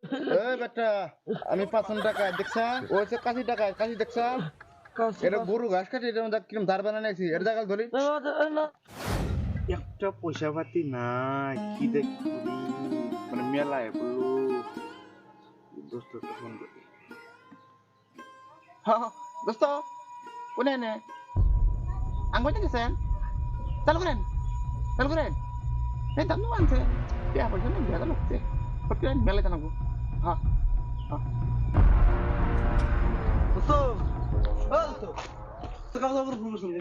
এই বেটা আমি 500 টাকা দেখছা ওই যে কাশি দেখছা এটা গরু ঘাস কাটে এটার মধ্যে কিরম ধার বানায় নাইছি এটা জায়গা ধরি একটা পয়সা পাতি নাই কি দেখি মানে মেলায় বললো দোস্ত ফোন করি হ্যাঁ দোস্ত কোনে নে আঙ্গুল দিছেন চালু করেন এই দাম আনছে বিয়া পয়সা নেই বিয়া লাগছে ফটকে মেলায় জানাবো হ্যাঁ হ্যাঁ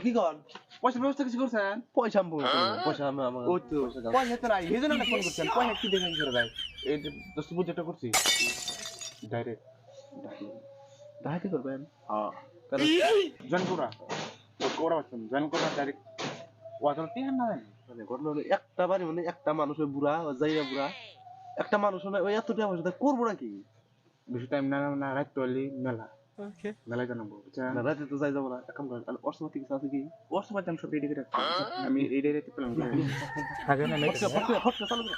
কি কর পয়সা ব্যবস্থা কিছু করছেন পয়সা পয়সা আমি আমার ও তো পয়সা তো নাই এই জন্য ফোন করছেন পয়সা কি দেখেন করে ভাই এই দোস্ত বুঝেটা করছি ডাইরেক্ট ডাহাতি করবেন হ্যাঁ জয়েন করা হচ্ছে জয়েন করা ডাইরেক্ট ওয়াজন টিহান না মানে ঘটনা হলো একটা বাড়ি মানে একটা মানুষের বুড়া যাইরা বুড়া একটা মানুষ মানে ওই এতটা পয়সা করবো নাকি বেশি টাইম না রাত তলি মেলা মেলায় জানাবো বুঝছেন না রাতে তো যাই যাবো না এক কাম করেন আর অর্থনৈতিক কিছু আছে কি ওর সময় আমি সব রেডি করে রাখছি আমি রেডি রেডি প্ল্যান করে আগে না নেক্সট ফটকে চালু করে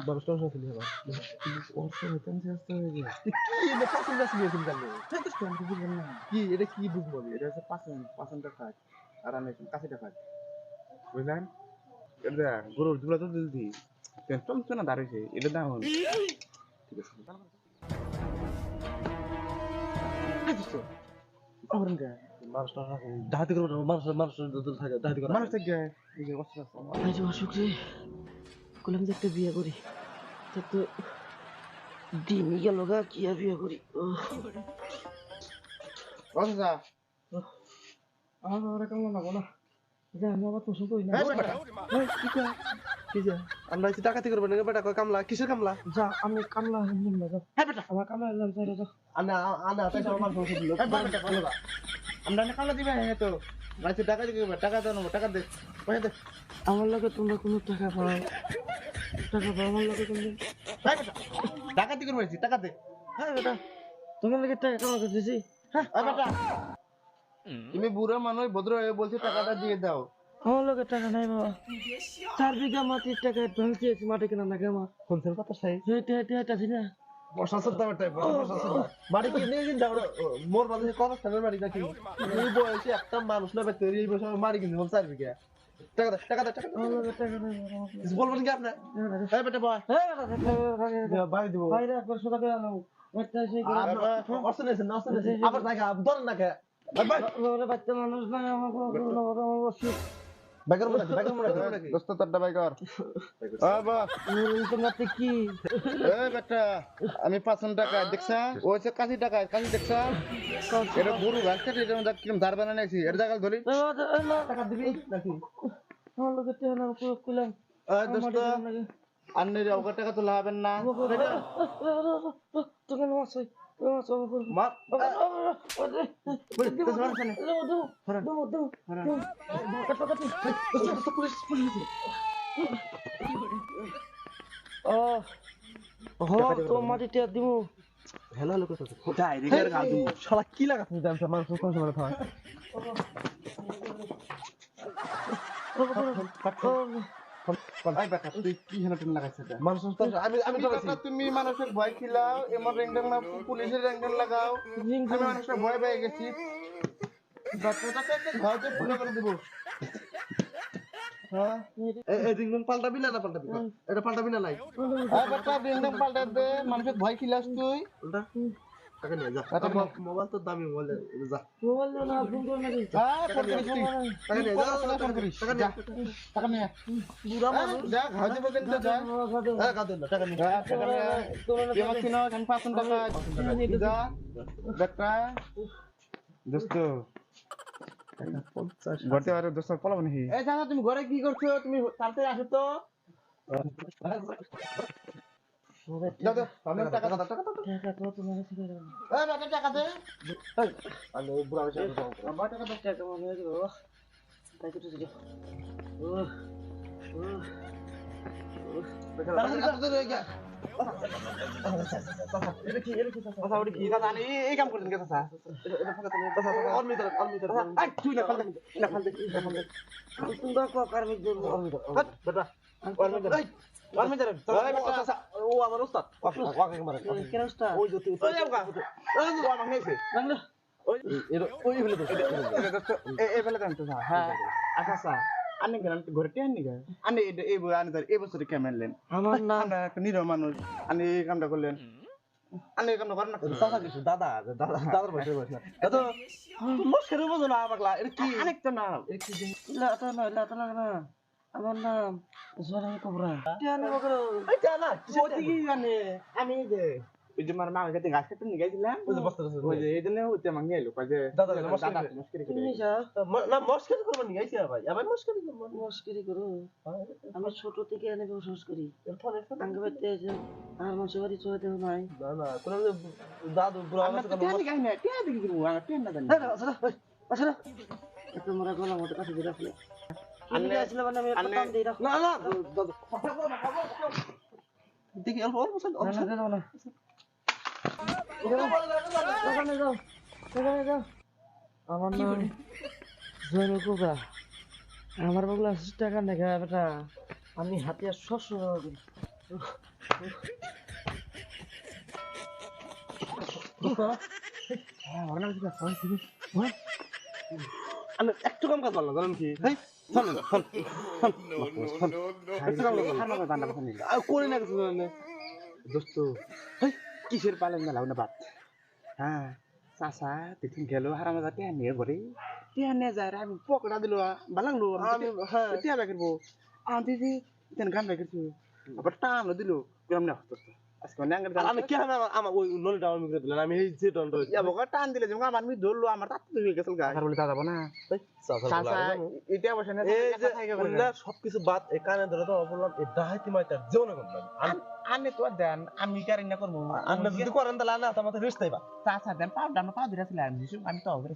বারোশো টাকা ছিল এবার অর্থ হইতাম যে আসতে হয়ে গেছে কি এটা পাঁচশো টাকা দিয়েছেন কালে কি এটা কি বুঝবো আমি এটা হচ্ছে 5 টাকা আর আমি কাছে টাকা বুঝলেন এটা গরুর দুলা তো দিলদি চলছে না দাঁড়িয়েছে এটা দাম হল ঠিক আছে মানুষ ডাহাতি করবো মানুষ থাকে ডাহাতি করে মানুষ থেকে এই যে অস্ত্র এই যে অসুখ রে কইলাম যে একটা বিয়ে করি তা তো দিনই গেল গা কি আর বিয়ে করি অস্ত্র আমার কেমন না বলো যে আমি আবার তো কই না কি কয় কি যা আমরা এসে ডাকাতি করবো না বেটা কয় কামলা কিসের কামলা যা আমি কামলা নিম না যাও হ্যাঁ বেটা আমার কামলা এলাম চাই যাও আনা আনা তাই আমার সংসার দিল আমরা না কামলা দিবে হ্যাঁ তো মানে টাকা দিবে টাকা দাও না টাকা দে পয়সা দে আমার লাগে তোমরা কোনো টাকা পাও আমার লাগে তুমি হ্যাঁ বেটা টাকা দি করবে টাকা দে হ্যাঁ বেটা তোমার লাগে টাকা কামাই করতেছি হ্যাঁ বেটা তুমি বুড়া মানুষ ভদ্র হয়ে বলছি টাকাটা দিয়ে দাও আমার লাগে টাকা নাই বাবা 4 বিঘা মাটির টাকা অ্যাডভান্স দিয়েছি মাটি কেনা লাগে আমার কোনসের কথা চাই হেঁটে হেঁটে হেঁটেছি না বসাসের দাম টাইপ বসাসের বাড়ি কি নিয়ে দিন যাও মোর বাড়ি কোন স্থানের বাড়ি নাকি এই বয়সে একটা মানুষ না বেতে এই বয়সে মারি কিনে হল 4 বিঘা টাকা দে টাকা দে টাকা আমার লাগে টাকা নাই বাবা কিছু বলবেন কি আপনি হ্যাঁ বেটা বয় ভাই দিব বাইরে একবার সোজা করে আনো একটা সেই করে অসনে না অসনে আবার দেখা ধর না কে ওরে বাচ্চা মানুষ না আমাকে অসুখ বেকার মনে নাকি দোস্ত তোরটা বাই কর বাবা তোমাতে কি এই বেটা আমি 500 টাকা দেখছা ওই যে কাশি দেখছা এটা গরু ঘাস কাটে এটার মধ্যে কিরম ধার বানায় নাইছি এটা জায়গা ধরি টাকা দিবি নাকি আমার লোকে টেনা কইলাম দোস্ত আন্নের অগা টাকা তো লাগাবেন না তোকে মাছ মা তো মাটিতে দিব হেলো লোক আছে ডাইরেক্ট গাল দিমু শালা কি লাগাছিস জান মানুষ কোন সময় খায় এই বেটা তুই কি হেনটেন লাগাইছিস মানুষ আমি তো আছি তুমি মানুষের ভয় খিলাও এমন রেঙ্গন না পুলিশের রেঙ্গন লাগাও আমি মানুষের ভয় পেয়ে গেছি বাচ্চাটাকে একটা ঘরতে পুরো করে দেব হ্যাঁ এই রিংন পাল্টাবি না পাল্টাবি এটা পাল্টাবি না নাই এই বেটা রেঙ্গন পাল্টা দে মানুষের ভয় খিলাস তুই উল্টা টাকা নিয়ে যা মোবাইল তো দামি মোবাইল যা মোবাইল না ফোন করে নাকি টাকা নিয়ে যা টাকা নিয়ে বুড়া মানুষ যা ঘর দেবো কিন্তু যা কাঁদেন না টাকা নিয়ে টাকা নিয়ে এবার কিনো আমি 500 টাকা যা বেটা দোস্ত ঘরতে আর দোস্ত পলাবো নাকি এই জানা তুমি ঘরে কি করছো তুমি তাড়াতাড়ি আসো তো দাও দাও আমি টাকা দাও টাকা দাও টাকা কত মানে ছিল এই বেটা টাকা দে আমি বুড়া হইছে আমার টাকা দাও টাকা মনে হয় বাবা তাই কিছু ছিল তাড়াতাড়ি দে গিয়া এটা কি কথা ওটা কি কথা আনি এই কাম করছেন কথা এটা ফাঁকা তুমি কথা অর্মিত আই তুই না ফালতে তোমরা কো কারণে জন্য বেটা অর্মিত আমি ধরেন ও আমার উস্তাদ ওকে মারে কেন উস্তাদ ওই যে তুই ওই যাও গা ও আমাকে নেছে বাংলা ওই ফেলে তো এই ফেলে দেন তো হ্যাঁ আচ্ছা আচ্ছা আনে গেলাম ঘরে টেন নিগা আনে এই আনে এই বছরে কেমন লেন আমার নাম আমরা একটা নিরহ মানুষ আনে এই কামটা করলেন আনে এই কামটা করেন না দাদা কিছু দাদার বসে বসে দাদা মস্করে বোঝো না পাগলা এটা কি অনেক তো না লাতা না আমার নাম জোরাই কোবরা টিয়ানি বকর এটা না ওই কি জানে আমি যে ওই যে মার মা কাছে গাছ কাটতে নিয়ে গেছিলাম ওই যে বস্তা ওই যে এই জন্য হইতে আমাকে নিয়ে এলো কাজে দাদা মস্করি মস্করি করে তুমি যা না মস্করি করব নি গাইছি ভাই আবার মস্করি করব মস্করি করো আমি ছোট থেকে এনে বসবাস করি আঙ্গ বাইতে যে আর মানুষ বাড়ি চলে দেও নাই না না কোন দাদু বুড়া আমরা আছে তো টেন গাই না টেন দেখি দিমু আমরা টেন না জানি আসলে এত মোরা গলা মতো কাছে দিয়ে রাখলে আমি আসলে মানে আমি আন্নে- কাম দিয়ে রাখ না না দাদু দেখি অল্প অল্প না না দোকানে যাও আমার নাম জয়নুল কোবরা আমার বগলা টাকা দেখা বেটা আমি হাতিয়া সবসময় আমি একটু কাম কাজ পারলাম জানেন কি হ্যাঁ শুনুন একটু কাম করি না কিছু জানেন দোস্ত হেই কিসের পালেন না লাউনা বাত হ্যাঁ চাচা দেখুন গেল হারামা যাতে নিয়ে ঘরে টিয়া নিয়ে যায় আমি পকড়া দিল বালাংলো আমি হ্যাঁ টিয়া বেকেরবো আমি দিদি তেন গান বেকেরছি আবার টানো দিল গ্রাম না দোস্ত আজকে অনেক আমি কেন আমার ওই নলিটা আমি করে দিলাম আমি এই যে দন্ড বকা টান দিলে যেমন আমার মি ধরলো আমার তাতে হয়ে গেছিল গা আর বলে তা যাবো না চাচা এটা বসে না এই যে উল্লা সবকিছু বাদ এই কানে ধরে তো বললাম এই ডাহাইতি মাইতা জীবনে করব আনে তো দেন আমি কারি না করবো আপনি যদি করেন তাহলে না তোমার রেস্ট পাইবা চাচা দেন পাউডার পাউডার ছিল আমি তো অগ্রে